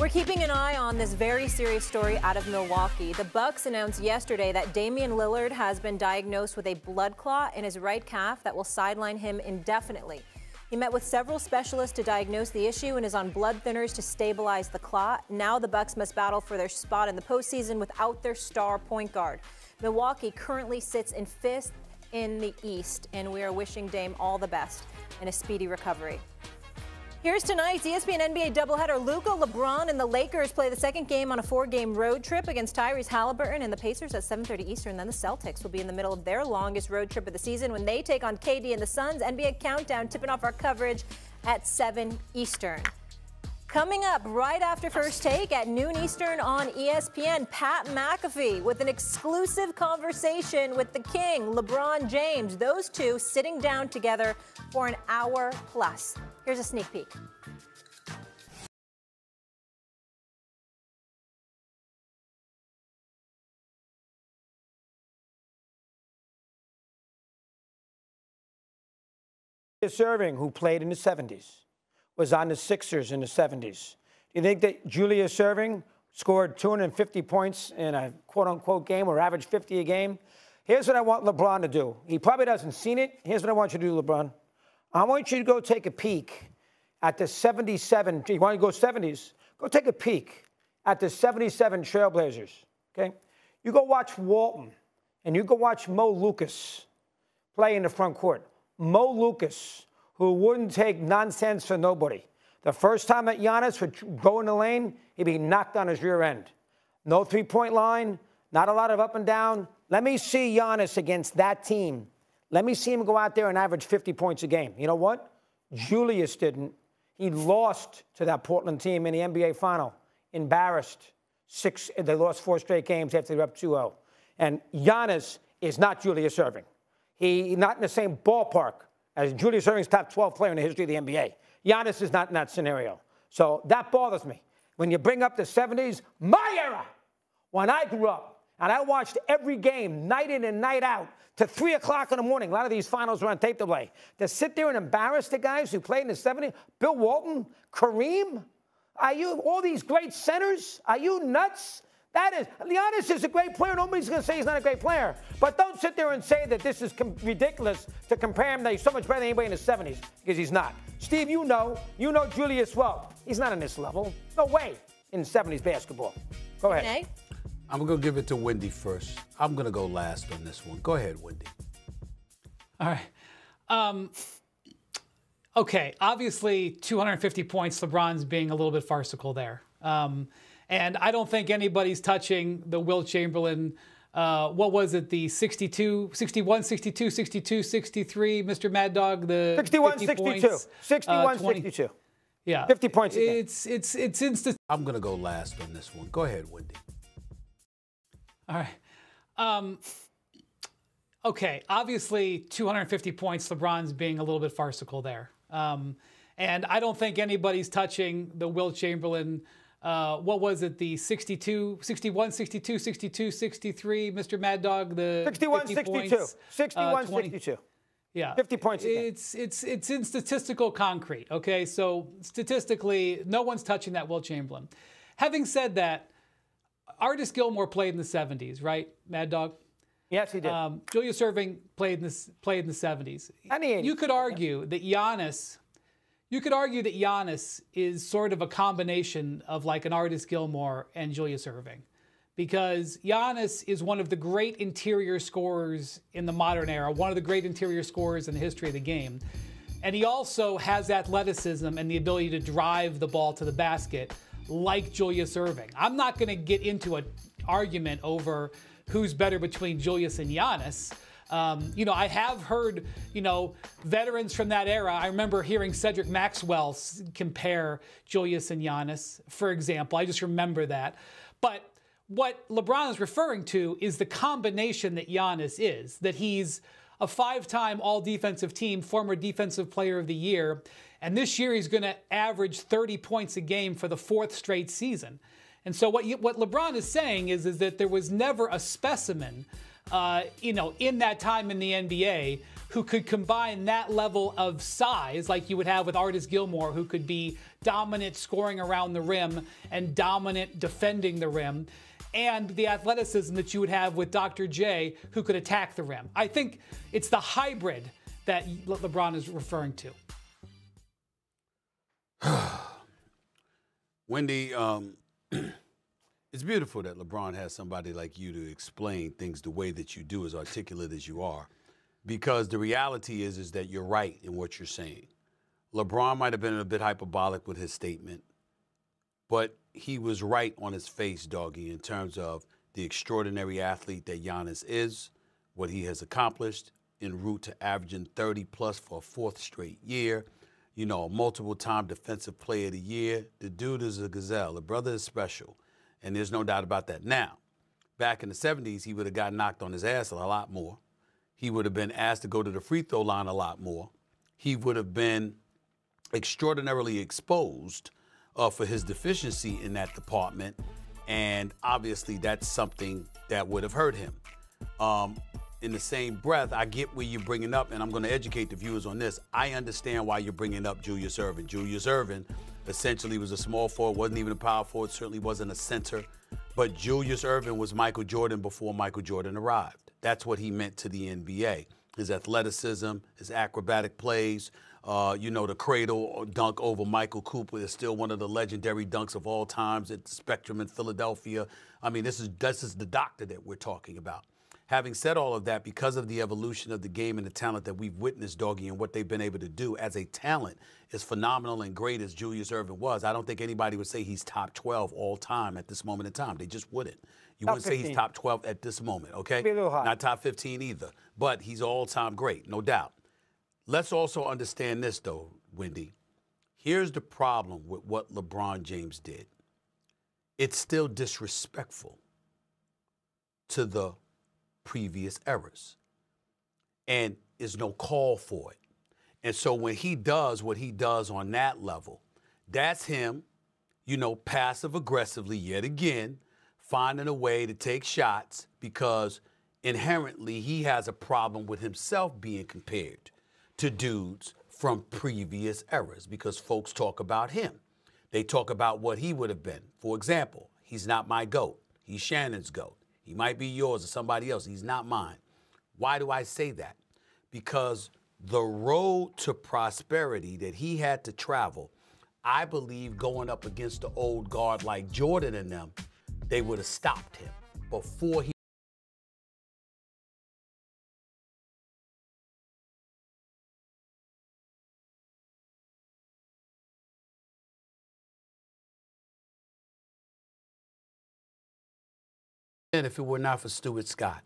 We're keeping an eye on this very serious story out of Milwaukee. The Bucks announced yesterday that Damian Lillard has been diagnosed with a blood clot in his right calf that will sideline him indefinitely. He met with several specialists to diagnose the issue and is on blood thinners to stabilize the clot. Now the Bucks must battle for their spot in the postseason without their star point guard. Milwaukee currently sits in 5th in the East, and we are wishing Dame all the best and a speedy recovery. Here's tonight's ESPN NBA doubleheader. Luka, LeBron, and the Lakers play the second game on a 4-game road trip against Tyrese Halliburton and the Pacers at 7:30 Eastern. Then the Celtics will be in the middle of their longest road trip of the season when they take on KD and the Suns. NBA Countdown tipping off our coverage at 7 Eastern. Coming up right after First Take at noon Eastern on ESPN, Pat McAfee with an exclusive conversation with the King, LeBron James. Those two sitting down together for an hour plus. Here's a sneak peek. Serving, who played in the 70s, was on the Sixers in the 70s. Do you think that Julius Erving scored 250 points in a quote-unquote game or averaged 50 a game? Here's what I want LeBron to do. He probably doesn't seen it. Here's what I want you to do, LeBron. I want you to go take a peek at the 77. You want to go 70s? Go take a peek at the 77 Trailblazers, okay? You go watch Walton, and you go watch Mo Lucas play in the front court. Mo Lucas, who wouldn't take nonsense for nobody. The first time that Giannis would go in the lane, he'd be knocked on his rear end. No three-point line, not a lot of up and down. Let me see Giannis against that team. Let me see him go out there and average 50 points a game. You know what? Julius didn't. He lost to that Portland team in the NBA Final. Embarrassed. They lost 4 straight games after they were up 2-0. And Giannis is not Julius Erving. He's not in the same ballpark as Julius Erving's top 12 player in the history of the NBA. Giannis is not in that scenario. So that bothers me. When you bring up the 70s, my era, when I grew up, and I watched every game, night in and night out, to 3 o'clock in the morning. A lot of these finals were on tape delay. To sit there and embarrass the guys who played in the 70s, Bill Walton, Kareem, are you, all these great centers, are you nuts? Giannis is a great player. Nobody's going to say he's not a great player. But don't sit there and say that this is ridiculous to compare him that he's so much better than anybody in the 70s, because he's not. Steve, you know Julius well. He's not on this level. No way in 70s basketball. Go ahead. Okay. I'm going to give it to Wendy first. I'm going to go last on this one. Go ahead, Wendy. All right. Okay, obviously 250 points, LeBron's being a little bit farcical there. And I don't think anybody's touching the Wilt Chamberlain, what was it, the 62, 61, 62, 62, 63, Mr. Mad Dog, the 61, 62, 61, 62. Yeah. 50 points a game. It's instant. I'm going to go last on this one. Go ahead, Wendy. All right. Okay, obviously 250 points, LeBron's being a little bit farcical there. And I don't think anybody's touching the Wilt Chamberlain, what was it, the 62, 61, 62, 62, 63, Mr. Mad Dog, the 61, 62, points, 61, 62. Yeah. 50 points a game. It's in statistical concrete, okay? So statistically, no one's touching that Wilt Chamberlain. Having said that, Artis Gilmore played in the 70s, right, Mad Dog? Yes, he did. Julius Erving played in the 70s. And the 80s. You could argue that Giannis is sort of a combination of like an Artis Gilmore and Julius Erving, because Giannis is one of the great interior scorers in the modern era, one of the great interior scorers in the history of the game. And he also has athleticism and the ability to drive the ball to the basket like Julius Erving. I'm not going to get into an argument over who's better between Julius and Giannis. I have heard, veterans from that era. I remember hearing Cedric Maxwell compare Julius and Giannis, for example. I just remember that. But what LeBron is referring to is the combination that Giannis is, that he's a 5-time all-defensive team, former defensive player of the year, and this year he's going to average 30 points a game for the 4th straight season. And so what LeBron is saying is that there was never a specimen in that time in the NBA, who could combine that level of size, like you would have with Artis Gilmore, who could be dominant scoring around the rim and dominant defending the rim, and the athleticism that you would have with Dr. J, who could attack the rim. I think it's the hybrid that LeBron is referring to. Wendy, it's beautiful that LeBron has somebody like you to explain things the way that you do, as articulate as you are, because the reality is that you're right in what you're saying. LeBron might have been a bit hyperbolic with his statement, but he was right on his face, doggy, in terms of the extraordinary athlete that Giannis is, what he has accomplished en route to averaging 30-plus for a fourth straight year. A multiple-time defensive player of the year. The dude is a gazelle. The brother is special, and there's no doubt about that. Now, back in the 70s, he would have got knocked on his ass a lot more. He would have been asked to go to the free throw line a lot more. He would have been extraordinarily exposed for his deficiency in that department, and obviously that's something that would have hurt him. In the same breath, I get where you're bringing up, and I'm going to educate the viewers on this. I understand why you're bringing up Julius Erving. Julius Erving essentially was a small forward, wasn't even a power forward, certainly wasn't a center. But Julius Erving was Michael Jordan before Michael Jordan arrived. That's what he meant to the NBA. His athleticism, his acrobatic plays, the cradle dunk over Michael Cooper is still one of the legendary dunks of all times at the Spectrum in Philadelphia. I mean, this is the doctor that we're talking about. Having said all of that, because of the evolution of the game and the talent that we've witnessed, doggy, and what they've been able to do as a talent is phenomenal and great as Julius Erving was. I don't think anybody would say he's top 12 all time at this moment in time. They just wouldn't. You wouldn't say he's top 12 at this moment, okay? Be a little high. Not top 15 either. But he's all-time great, no doubt. Let's also understand this, though, Wendy. Here's the problem with what LeBron James did. It's still disrespectful to the previous eras, and there's no call for it. And so when he does what he does on that level, that's him, passive aggressively yet again, finding a way to take shots because inherently he has a problem with himself being compared to dudes from previous eras because folks talk about him. They talk about what he would have been. For example, he's not my GOAT. He's Shannon's GOAT. He might be yours or somebody else. He's not mine. Why do I say that? Because the road to prosperity that he had to travel, I believe going up against the old guard like Jordan and them, they would have stopped him before he. If it were not for Stuart Scott?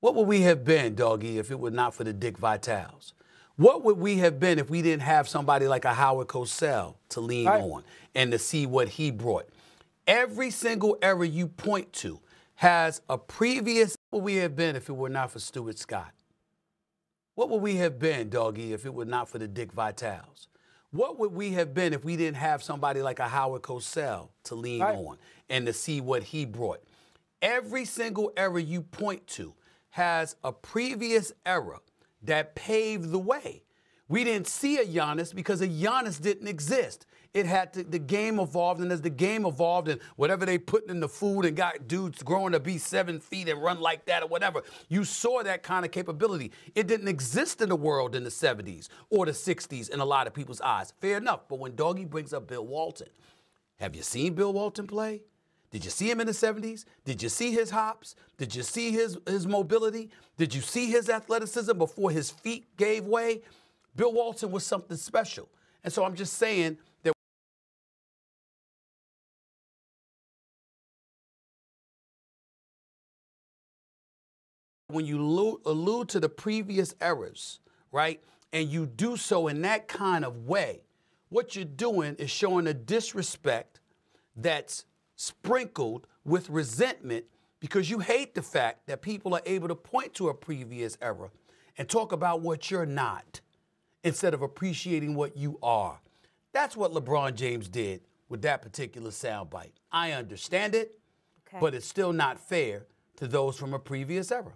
What would we have been, doggy, if it were not for the Dick Vitales? What would we have been if we didn't have somebody like a Howard Cosell to lean on and to see what he brought? Every single era you point to has a previous. What would we have been if it were not for Stuart Scott? What would we have been, doggy, if it were not for the Dick Vitales? What would we have been if we didn't have somebody like a Howard Cosell to lean on and to see what he brought? Every single era you point to has a previous era that paved the way. We didn't see a Giannis because a Giannis didn't exist. It had to, the game evolved, and as the game evolved and whatever they put in the food and got dudes growing to be 7 feet and run like that or whatever, you saw that kind of capability. It didn't exist in the world in the 70s or the 60s in a lot of people's eyes. Fair enough, but when Doggy brings up Bill Walton, have you seen Bill Walton play? Did you see him in the 70s? Did you see his hops? Did you see his mobility? Did you see his athleticism before his feet gave way? Bill Walton was something special. And so I'm just saying that when you allude to the previous eras, right, and you do so in that kind of way, what you're doing is showing a disrespect that's sprinkled with resentment because you hate the fact that people are able to point to a previous era and talk about what you're not instead of appreciating what you are. That's what LeBron James did with that particular soundbite. I understand it, but it's still not fair to those from a previous era.